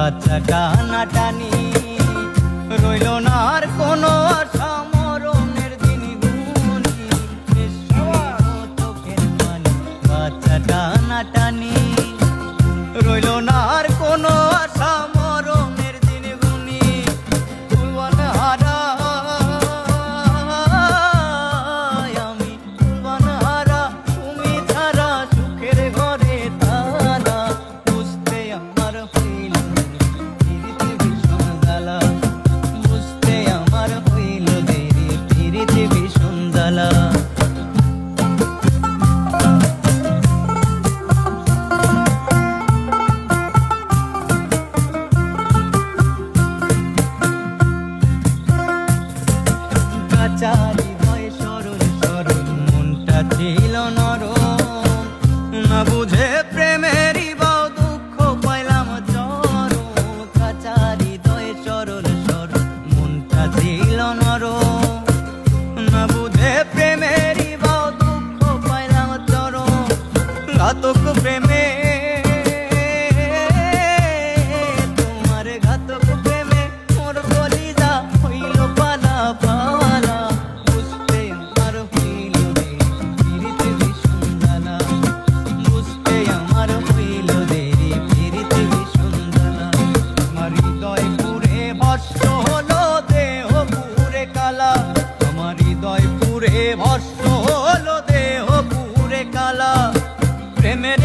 বাচ্চা টানাটানি রইল না আর কোনো আশা মরণের দিন গুনি চোখের পানি বাচ্চা টানাটানি রইল না আর কোনো আশা মরণের দিন গুনি ফুলবান হারা আমি ফুলবান হারা তুমি ছাড়া সুখের ঘরে তারা বুঝতে আমার হইল প্রীতি ভীষণ জ্বালা বুঝতে আমার হইল দেরি প্রীতি ভীষণ জ্বালা হৃদয় সরল সরল মনটা ছিল নরম না বুঝে প্রেমেরই বাও দুঃখ পাইলাম চরম কাঁচা হৃদয় সরল সরল মনটা ছিল নরম না বুঝে প্রেমেরই বাও দুঃখ পাইলাম চরম ঘাতক প্রেমে তোমার ঘাতক প্রেমে মোর কলিজা হইল পালা পালা বুঝতে আমার হইল দেরি প্রীতি ভীষণ জ্বালা বুঝতে আমার হইল দেরি প্রীতি ভীষণ জ্বালা আমার হৃদয় পুরে ভস্ম হলো দেহ পুরে কালা আমার হৃদয় পুরে ভস্ম হলো দেহ পুরে কালা প্রেমের